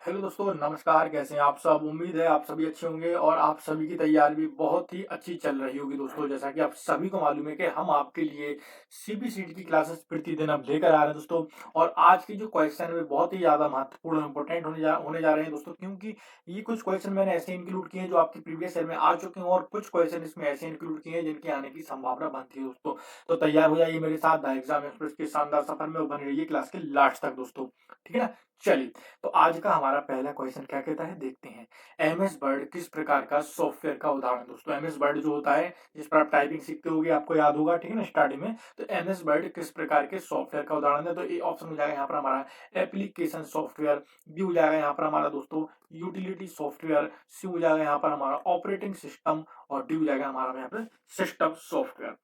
Hello दोस्तों, नमस्कार। कैसे हैं आप सब? उम्मीद है आप सभी अच्छे होंगे और आप सभी की तैयारी भी बहुत ही अच्छी चल रही होगी। दोस्तों, जैसा कि आप सभी को मालूम है कि हम आपके लिए सीबीसीटी की क्लासेस प्रतिदिन अब लेकर आ रहे हैं दोस्तों। और आज के जो क्वेश्चन है वे बहुत ही ज़्यादा महत्वपूर्ण और इम्पोर्टेंट होने जा रहे हैं दोस्तों, क्योंकि ये कुछ क्वेश्चन मैंने ऐसे इंक्लूड किए हैं जो आपके प्रीवियस ईयर में आ चुके हैं और कुछ क्वेश्चन इसमें ऐसे इंक्लूड किए हैं जिनके आने की संभावना बनती है दोस्तों। तो तैयार हो जाइए मेरे साथ द एग्जाम एक्सप्रेस के शानदार सफर में और बने रहिए क्लास के लास्ट तक दोस्तों। ठीक है ना? चलिए, तो आज का हमारा पहला क्वेश्चन क्या कहता है, देखते हैं। एमएस वर्ड किस प्रकार का सॉफ्टवेयर का उदाहरण है दोस्तों? एमएस वर्ड जो होता है, जिस पर आप टाइपिंग सीखते होगे, आपको याद होगा, ठीक है ना, स्टार्टिंग में। तो एमएस वर्ड किस प्रकार के सॉफ्टवेयर का उदाहरण है? तो ए ऑप्शन हो जाएगा यहाँ पर हमारा एप्लीकेशन सॉफ्टवेयर, बी हो जाएगा यहाँ पर हमारा दोस्तों यूटिलिटी सॉफ्टवेयर, सी हो जाएगा यहाँ पर हमारा ऑपरेटिंग सिस्टम और डी हो जाएगा हमारा यहाँ पर सिस्टम सॉफ्टवेयर।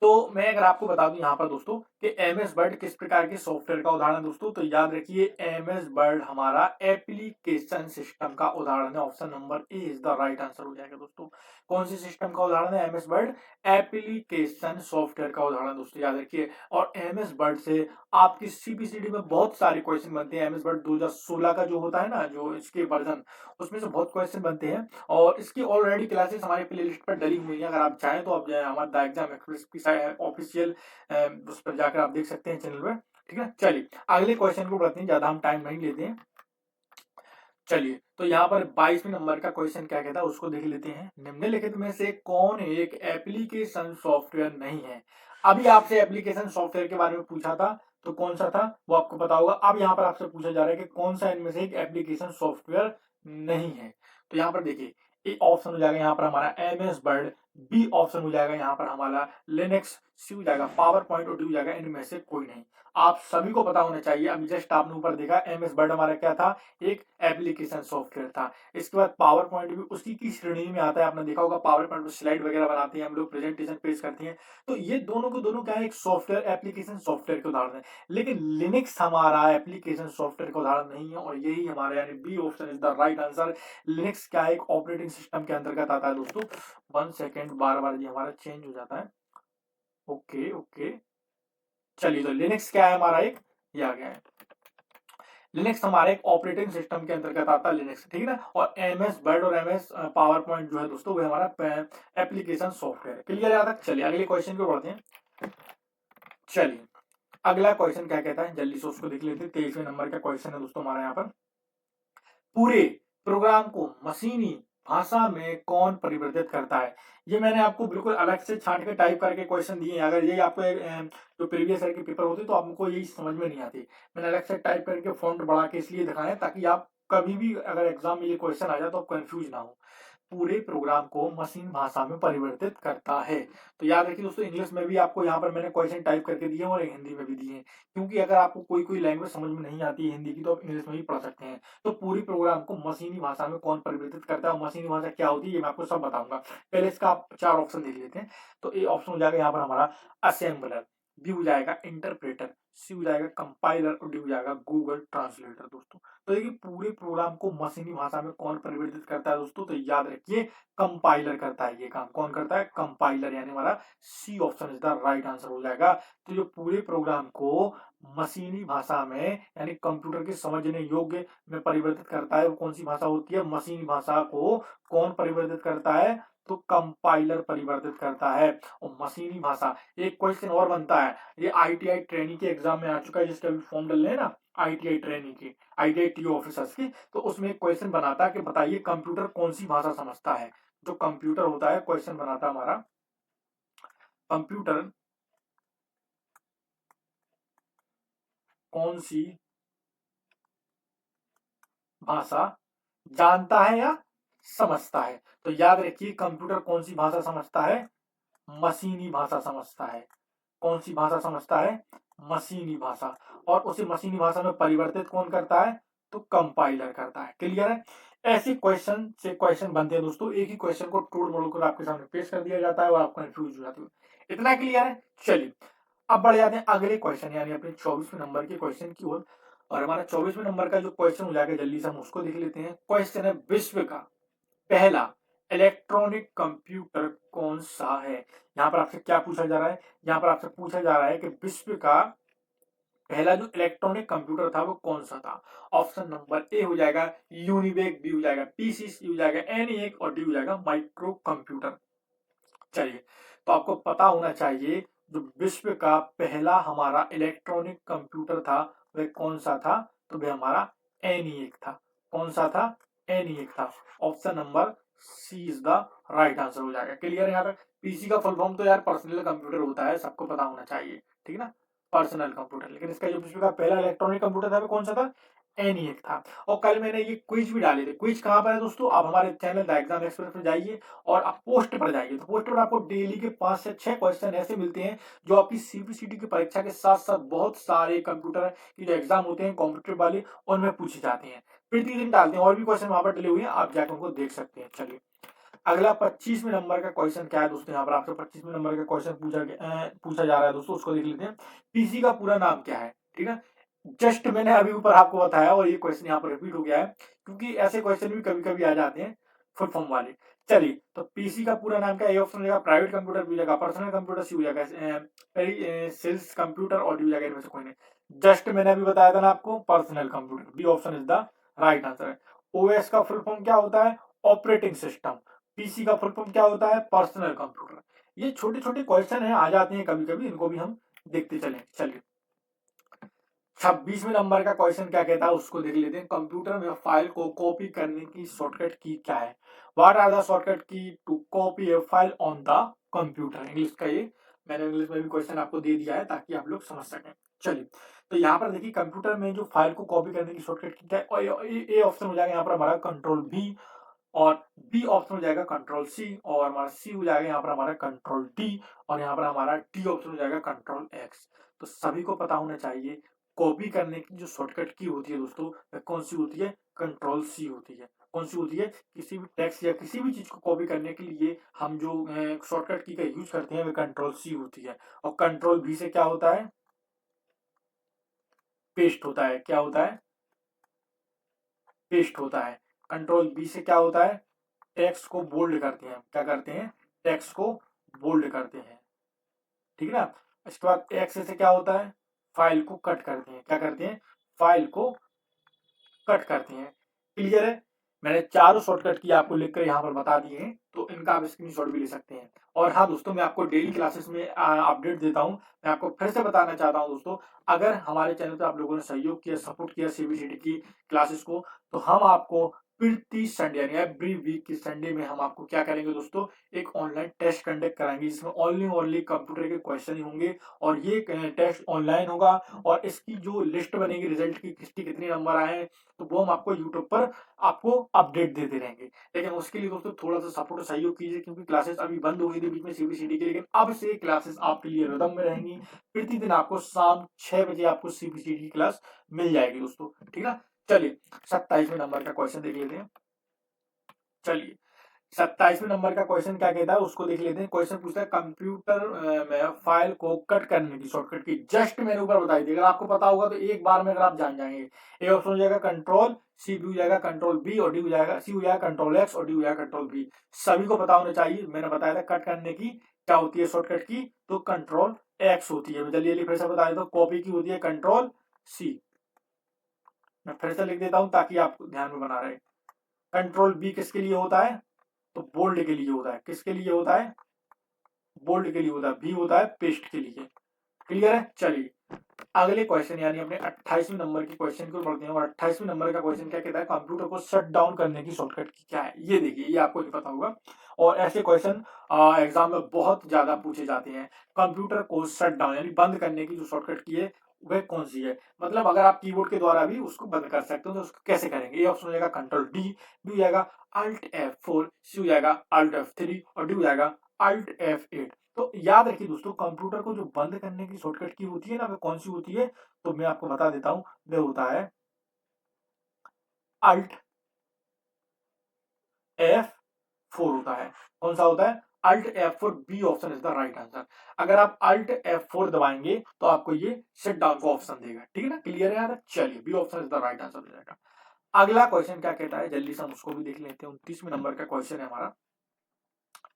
तो मैं अगर आपको बता दूं यहाँ पर दोस्तों कि एमएस वर्ड किस प्रकार के सॉफ्टवेयर का उदाहरण है दोस्तों, तो याद रखिए एमएस वर्ड हमारा एप्लीकेशन सिस्टम का उदाहरण है। Option number A is the right answer हो जाएगा दोस्तों। कौन सी सिस्टम का उदाहरण है? एमएस वर्ड एप्लीकेशन सॉफ्टवेयर का उदाहरण दोस्तों, याद रखिए। और एमएस वर्ड से आपकी सीबीसीडी में बहुत सारे क्वेश्चन बनते हैं। एमएस वर्ड 2016 का जो होता है ना, जो इसके वर्जन, उसमें से बहुत क्वेश्चन बनते हैं और इसकी ऑलरेडी क्लासेस हमारे प्लेलिस्ट पर डली हुई है। अगर आप चाहें तो आप हमारे द एग्जाम एक्सप्रेस की ऑफिशियल उस पर जाकर आप देख सकते हैं चैनल पर। ठीक है, चलिए अगले क्वेश्चन को बढ़ते हैं, ज्यादा हम टाइम नहीं लेते हैं। चलिए, तो यहाँ पर 22वें नंबर का क्वेश्चन क्या कहता है उसको देख लेते हैं। निम्नलिखित में से कौन एक एप्लीकेशन सॉफ्टवेयर नहीं है? अभी आपसे एप्लीकेशन सॉफ्टवेयर के बारे में पूछा था, तो कौन सा था वो आपको पता होगा। अब यहाँ पर आपसे पूछा जा रहा है कि कौन सा इनमें से एक एप्लीकेशन सॉफ्टवेयर नहीं है। तो यहाँ पर देखिए, ए ऑप्शन हो जाएगा यहाँ पर हमारा एमएस वर्ड, बी ऑप्शन हो जाएगा यहाँ पर हमारा लिनक्स, सी हो जाएगा पावर पॉइंट और डी हो जाएगा इनमें से कोई नहीं। आप सभी को पता होना चाहिए। अभी जस्ट आपने ऊपर देखा एमएस वर्ड हमारा क्या था, एक एप्लीकेशन सॉफ्टवेयर था। इसके बाद पावर पॉइंट भी उसी की श्रेणी में आता है। आपने देखा होगा पावर पॉइंट में स्लाइड वगैरह बनाते हैं हम लोग, प्रेजेंटेशन पेश करते हैं। तो ये दोनों को दोनों क्या है, एक सॉफ्टवेयर एप्लीकेशन सॉफ्टवेयर के उदाहरण है। लेकिन लिनक्स हमारा एप्लीकेशन सॉफ्टवेयर का उदाहरण नहीं है और यही हमारे यानी B option is the right answer. Linux क्या है, एक ऑपरेटिंग सिस्टम के अंतर्गत आता है दोस्तों। 1 सेकेंड, बार बार ये हमारा चेंज हो जाता है। ओके ओके, चलिए, तो लिनक्स क्या है हमारा, एक ये आ गया है। लिनक्स हमारे एक ऑपरेटिंग सिस्टम के अंतर्गत आता है लिनक्स, ठीक है ना। और एमएस वर्ड और एमएस पावर पॉइंट जो है दोस्तों, वो हमारा एप्लीकेशन सॉफ्टवेयर। क्लियर है तक? चलिए अगले क्वेश्चन को बढ़ते हैं। चलिए, अगला क्वेश्चन क्या कहता है, जल्दी से उसको देख लेते हैं। 23वें नंबर का क्वेश्चन है दोस्तों हमारे यहाँ पर। पूरे प्रोग्राम को मशीनी भाषा में कौन परिवर्तित करता है? ये मैंने आपको बिल्कुल अलग से छांट के टाइप करके क्वेश्चन दिए हैं। अगर ये आपको जो प्रीवियस ईयर के पेपर होते तो आपको यही समझ में नहीं आती। मैंने अलग से टाइप करके फॉन्ट बढ़ा के इसलिए दिखाया ताकि आप कभी भी अगर एग्जाम में ये क्वेश्चन आ जाए तो आप कंफ्यूज ना हो। पूरे प्रोग्राम को मशीन भाषा में परिवर्तित करता है। तो याद रखिए दोस्तों, इंग्लिश में भी आपको यहाँ पर मैंने क्वेश्चन टाइप करके दिए हैं और हिंदी में भी दिए हैं, क्योंकि अगर आपको कोई कोई लैंग्वेज समझ में नहीं आती है हिंदी की, तो आप इंग्लिश में भी पढ़ सकते हैं। तो पूरी प्रोग्राम को मशीनी भाषा में कौन परिवर्तित करता है और मशीनी भाषा क्या होती है ये मैं आपको सब बताऊंगा। पहले इसका आप 4 ऑप्शन देख लेते हैं। तो ए ऑप्शन हो जाएगा यहाँ पर हमारा असेंबलर, बी हो जाएगा इंटरप्रेटर, सी हो जाएगा कंपाइलर और डी हो जाएगा गूगल ट्रांसलेटर दोस्तों। तो देखिए, पूरे प्रोग्राम को मशीनी भाषा में कौन परिवर्तित करता है दोस्तों, तो याद रखिए कंपाइलर करता है। ये काम कौन करता है? कंपाइलर, यानी हमारा C option is the right answer हो जाएगा। तो जो पूरे प्रोग्राम को मशीनी भाषा में यानी कंप्यूटर के समझने योग्य में परिवर्तित करता है, वो कौन सी भाषा होती है? मशीनी भाषा को कौन परिवर्तित करता है? तो कंपाइलर परिवर्तित करता है। और मशीनी भाषा, एक क्वेश्चन और बनता है, ये आईटीआई ट्रेनिंग के एग्जाम में आ चुका है, जिसके अभी फॉर्म डल रहे हैं ना, आईटीआई ट्रेनिंग की, आईटीआई टी ऑफिसर्स की। तो उसमें एक क्वेश्चन बनाता है कि बताइए कंप्यूटर कौन सी भाषा समझता है। जो कंप्यूटर होता है, क्वेश्चन बनाता है हमारा, कंप्यूटर कौन सी भाषा जानता है या समझता है? तो याद रखिए, कंप्यूटर कौन सी भाषा समझता है? मशीनी भाषा समझता है। कौन सी भाषा समझता है? मशीनी भाषा। और उसे मशीनी भाषा में परिवर्तित कौन करता है? तो कंपाइलर करता है। क्लियर है? ऐसे क्वेश्चन से क्वेश्चन बनते हैं दोस्तों। एक ही क्वेश्चन को तोड़ मरोड़ कर आपके सामने पेश कर दिया जाता है और आप कंफ्यूज हो जाते हो। इतना क्लियर है? चलिए, अब बढ़ जाते हैं अगले क्वेश्चन यानी अपने 24वें नंबर के क्वेश्चन की ओर। और हमारा 24वें नंबर का जो क्वेश्चन हो जाएगा, जल्दी से हम उसको देख लेते हैं। क्वेश्चन है, विश्व का पहला इलेक्ट्रॉनिक कंप्यूटर कौन सा है? यहाँ पर आपसे क्या पूछा जा रहा है? यहाँ पर आपसे पूछा जा रहा है कि विश्व का पहला जो इलेक्ट्रॉनिक कंप्यूटर था वो कौन सा था? ऑप्शन नंबर ए हो जाएगा यूनिवेक, बी हो जाएगा पीसी, सी हो जाएगा एनिएक और डी हो जाएगा माइक्रो कंप्यूटर। चलिए, तो आपको पता होना चाहिए जो विश्व का पहला हमारा इलेक्ट्रॉनिक कंप्यूटर था वह कौन सा था? तो वह हमारा एनिएक था। कौन सा था? एनिएक था। Option number C is the right answer हो जाएगा। क्लियर है यहाँ पे? पीसी का फुल फॉर्म तो यार पर्सनल कंप्यूटर होता है, सबको पता होना चाहिए, ठीक है ना? Personal computer. लेकिन इसका जो विश्व का पहला इलेक्ट्रॉनिक कंप्यूटर था वो कौन सा था? एनिएक था। और कल मैंने ये क्विज भी डाले थे। क्विज कहाँ पर है दोस्तों? आप हमारे चैनल द एग्जाम एक्सप्रेस पर जाइए और आप पोस्ट पर जाइए। तो पोस्ट पर आपको डेली के 5 से 6 क्वेश्चन ऐसे मिलते हैं जो आपकी सीबीसीटी की परीक्षा के साथ साथ बहुत सारे कंप्यूटर की जो एग्जाम होते हैं कॉम्पिटेटिव वाले उनमें पूछे जाते हैं। प्रतिदिन डालते हैं और भी क्वेश्चन वहां पर डले हुए हैं, आप जाकर उनको देख सकते हैं। चलिए, अगला 25वें नंबर का क्वेश्चन क्या है दोस्तों? यहाँ पर आपसे 25वें नंबर का क्वेश्चन पूछा जा रहा है दोस्तों, उसको देख लेते हैं। पीसी का पूरा नाम क्या है? ठीक है, जस्ट मैंने अभी ऊपर आपको बताया और ये क्वेश्चन यहाँ पर रिपीट हो गया है क्योंकि ऐसे क्वेश्चन भी कभी कभी आ जाते हैं फुल फॉर्म वाले। चलिए, तो पीसी का पूरा नाम क्या है? ए ऑप्शन हो जाएगा प्राइवेट कंप्यूटर, बी हो जाएगा पर्सनल कंप्यूटर, सी हो जाएगा सेल्स कंप्यूटर और डी हो जाएगा इनमें से कोई नहीं। जस्ट मैंने अभी बताया था ना आपको, personal computer. B option is the right answer है। ओएस का फुल फॉर्म क्या होता है? Operating system. पीसी का फुल फॉर्म क्या होता है? Personal computer. ये छोटे छोटे क्वेश्चन है, आ जाते हैं कभी कभी, इनको भी हम देखते चलें। चलिए, 26वें नंबर का क्वेश्चन क्या कहता है उसको देख लेते हैं। कंप्यूटर में फाइल को कॉपी करने की शॉर्टकट की क्या है? What are the shortcut key to copy a file on the computer? English का ये मैंने इंग्लिश में भी क्वेश्चन आपको दे दिया है ताकि आप लोग समझ सकें। चलिए, तो यहाँ पर देखिए कंप्यूटर में जो फाइल को कॉपी करने की शॉर्टकट की क्या है? और ए ऑप्शन हो जाएगा यहाँ पर हमारा कंट्रोल बी, और बी ऑप्शन हो जाएगा कंट्रोल सी, और हमारा सी हो जाएगा यहाँ पर हमारा कंट्रोल डी, और यहाँ पर हमारा डी ऑप्शन हो जाएगा कंट्रोल एक्स। तो सभी को पता होना चाहिए कॉपी करने की जो शॉर्टकट की होती है दोस्तों वह कौन सी होती है? कंट्रोल सी होती है। कौन सी होती है? किसी भी टेक्स्ट या किसी भी चीज को कॉपी करने के लिए हम जो शॉर्टकट की का यूज करते हैं वह कंट्रोल सी होती है। और कंट्रोल बी से क्या होता है? पेस्ट होता है। क्या होता है? पेस्ट होता है। कंट्रोल बी से क्या होता है? टेक्स्ट को बोल्ड करते हैं। क्या करते हैं? टेक्स्ट को बोल्ड करते हैं, ठीक है ना? इसके बाद एक्स से क्या होता है? फाइल को कट करते हैं। क्या करते हैं? फाइल को कट करते हैं। क्लियर है? मैंने चारों शॉर्टकट की आपको लिखकर यहाँ पर बता दिए हैं, तो इनका आप स्क्रीनशॉट भी ले सकते हैं। और हाँ दोस्तों, मैं आपको डेली क्लासेस में अपडेट देता हूँ। मैं आपको फिर से बताना चाहता हूँ दोस्तों, अगर हमारे चैनल पे आप लोगों ने सहयोग किया, सपोर्ट किया सीबीसीटी की क्लासेस को, तो हम आपको प्रति संडे यानी एवरी वीक की संडे में हम आपको क्या करेंगे दोस्तों? एक ऑनलाइन टेस्ट कंडक्ट कराएंगे जिसमें ओनली कंप्यूटर के क्वेश्चन ही होंगे, और ये टेस्ट ऑनलाइन होगा। और इसकी जो लिस्ट बनेगी रिजल्ट की, किसके कितने नंबर आए हैं, तो वो हम आपको यूट्यूब पर आपको अपडेट देते रहेंगे। लेकिन उसके लिए दोस्तों थोड़ा सा सपोर्ट सहयोग कीजिए, क्योंकि क्लासेस अभी बंद हो गई थी बीच में सीबीसीटी की, लेकिन अब से क्लासेस आपके लिए रिदम में रहेंगी। प्रतिदिन आपको शाम 6 बजे आपको सीबीसीटी की क्लास मिल जाएगी दोस्तों, ठीक है ना? चलिए, 27वें नंबर का क्वेश्चन देख लेते हैं। चलिए, 27वें नंबर का क्वेश्चन क्या कहता है उसको देख लेते हैं। क्वेश्चन पूछता है कंप्यूटर में फाइल को कट करने की शॉर्टकट की। जस्ट मैंने ऊपर बताई थी, अगर आपको पता होगा तो एक बार में अगर आप जान जाएंगे। ए ऑप्शन हो जाएगा कंट्रोल, सी भी हो जाएगा कंट्रोल बी, और डी हो जाएगा, सी हो जाएगा कंट्रोल एक्स, और डी हो जाएगा कंट्रोल बी। सभी को पता होना चाहिए। मैंने बताया था कट करने की क्या होती है शॉर्टकट की, तो कंट्रोल एक्स होती है। जल्दी फिर से बता देता हूँ, कॉपी की होती है कंट्रोल सी। मैं फिर से लिख देता हूँ ताकि आपको ध्यान में बना रहे। कंट्रोल बी किसके लिए होता है? तो बोल्ड के लिए होता है। किसके लिए होता है? बोल्ड के लिए होता है। बी होता है पेस्ट के लिए। क्लियर है? चलिए, अगले क्वेश्चन यानी अपने 28वें नंबर के क्वेश्चन को पढ़ते हैं। और 28वें नंबर का क्वेश्चन क्या कहता है? कंप्यूटर को शट डाउन करने की शॉर्टकट की क्या है? ये देखिए, ये आपको नहीं पता होगा, और ऐसे क्वेश्चन एग्जाम में बहुत ज्यादा पूछे जाते हैं। कंप्यूटर को शट डाउन यानी बंद करने की जो शॉर्टकट की है वह कौन सी है? मतलब अगर आप कीबोर्ड के द्वारा भी उसको बंद कर सकते हो तो उसको कैसे करेंगे? ए ऑप्शन हो जाएगा कंट्रोल डी, बी हो जाएगा अल्ट F4, सी हो जाएगा अल्ट F3, और डी हो जाएगा अल्ट F8। तो याद रखिए दोस्तों, कंप्यूटर को जो बंद करने की शॉर्टकट की होती है ना, वह कौन सी होती है? तो मैं आपको बता देता हूं, वह होता है अल्ट F4 होता है। कौन सा होता है? Alt F4। B option is the right answer. अगर आप अल्ट F4 दबाएंगे तो आपको ये शट डाउन का ऑप्शन देगा, ठीक है ना? क्लियर है यार? चलिए, B option is the right answer हो जाएगा। अगला क्वेश्चन क्या कहता है, जल्दी से हम उसको भी देख लेते हैं। 29वें नंबर का क्वेश्चन है हमारा।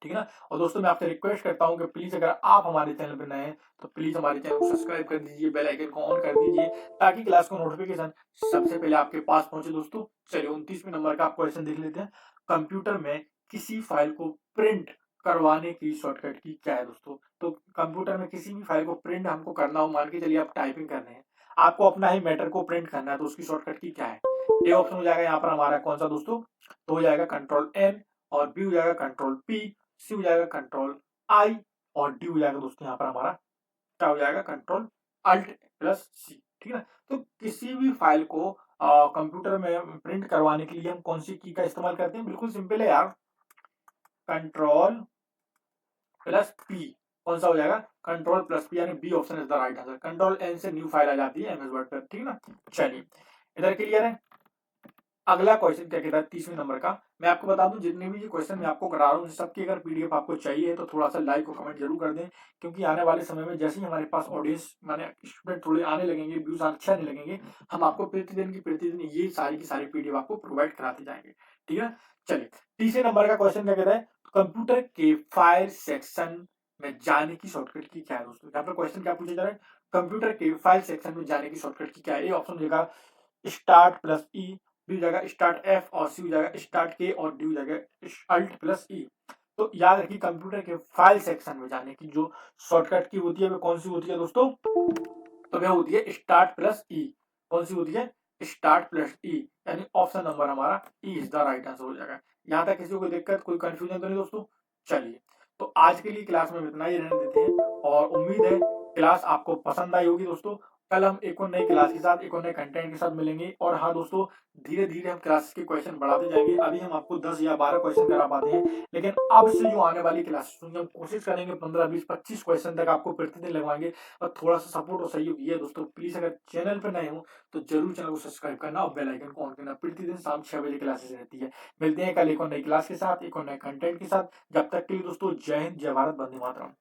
ठीक है ना। और दोस्तों मैं आपसे रिक्वेस्ट करता हूँ कि प्लीज अगर आप हमारे चैनल पर नए हैं तो प्लीज हमारे चैनल को सब्सक्राइब कर दीजिए, बेल आइकन को ऑन कर दीजिए ताकि क्लास को नोटिफिकेशन सबसे पहले आपके पास पहुंचे। दोस्तों चलिए 29वें नंबर का आप क्वेश्चन देख लेते हैं। कंप्यूटर में किसी फाइल को प्रिंट करवाने की शॉर्टकट की क्या है दोस्तों। तो कंप्यूटर में किसी भी फाइल को प्रिंट हमको करना हो, मान के चलिए आप टाइपिंग कर रहे हैं, आपको अपना ही मैटर को प्रिंट करना है, तो उसकी शॉर्टकट की क्या है। ए ऑप्शन हो जाएगा यहाँ पर हमारा कौन सा दोस्तों, तो हो जाएगा कंट्रोल एन, और बी हो जाएगा कंट्रोल पी, सी हो जाएगा कंट्रोल आई, और डी हो जाएगा दोस्तों यहाँ पर हमारा क्या हो जाएगा, कंट्रोल अल्ट प्लस सी। ठीक है ना। तो किसी भी फाइल को कंप्यूटर में प्रिंट करवाने के लिए हम कौन सी की का इस्तेमाल करते हैं, बिल्कुल सिंपल है यार, कंट्रोल प्लस पी। कौन सा हो जाएगा, कंट्रोल प्लस पी, यानी B option is the right answer. Control N से न्यू फाइल आ जाती है एमएस वर्ड पर। ठीक है ना। चलिए इधर क्लियर है। अगला क्वेश्चन क्या कहता है 30वें नंबर का। मैं आपको बता दूं जितने भी ये क्वेश्चन मैं आपको करा रहा हूँ सबकी अगर पीडीएफ आपको चाहिए तो थोड़ा सा लाइक और कमेंट जरूर कर दें, क्योंकि आने वाले समय में जैसे ही हमारे पास ऑडियंस माने स्टूडेंट थोड़े आने लगेंगे, व्यूज अच्छे आने लगेंगे, हम आपको प्रतिदिन ये सारी की सारी पीडीएफ आपको प्रोवाइड कराते जाएंगे। ठीक है। चलिए 30वें नंबर का क्वेश्चन क्या कहता है, कंप्यूटर के फाइल सेक्शन में जाने की शॉर्टकट की क्या है दोस्तों। यहाँ पर क्वेश्चन क्या पूछा जा रहा है, कंप्यूटर के फाइल सेक्शन में जाने की शॉर्टकट की क्या है। ए ऑप्शन देगा स्टार्ट प्लस ई, बी हो जाएगा स्टार्ट एफ, और सी हो जाएगा स्टार्ट के, और डी हो जाएगा अल्ट प्लस ई। तो याद रखिए कंप्यूटर के फाइल सेक्शन में जाने की जो शॉर्टकट की होती है वो कौन सी होती है दोस्तों, तो वह होती है स्टार्ट प्लस ई। कौन सी होती है, स्टार्ट प्लस ई, यानी ऑप्शन नंबर हमारा E is the right answer हो जाएगा। यहां तक किसी को कोई दिक्कत कोई कंफ्यूजन तो नहीं दोस्तों। चलिए तो आज के लिए क्लास में इतना ही रहने देते हैं, और उम्मीद है क्लास आपको पसंद आई होगी दोस्तों। कल हम एक और नई क्लास के साथ एक और नए कंटेंट के साथ मिलेंगे। और हाँ दोस्तों, धीरे धीरे हम क्लास के क्वेश्चन बढ़ाते जाएंगे। अभी हम आपको 10 या 12 क्वेश्चन करा पाते हैं, लेकिन अब से जो आने वाली क्लास हम कोशिश करेंगे 15 20 25 क्वेश्चन तक आपको प्रतिदिन लगवाएंगे। और थोड़ा सा सपोर्ट और सहयोग ये है दोस्तों, प्लीज अगर चैनल पर नए हो तो जरूर चैनल को सब्सक्राइब करना और बेल आइकन को ऑन करना। प्रतिदिन शाम 6 बजे क्लासेस रहती है। मिलते हैं कल एक और नई क्लास के साथ, एक और नए कंटेंट के साथ। जब तक के लिए दोस्तों जय हिंद, जय भारत, वंदे मातरम।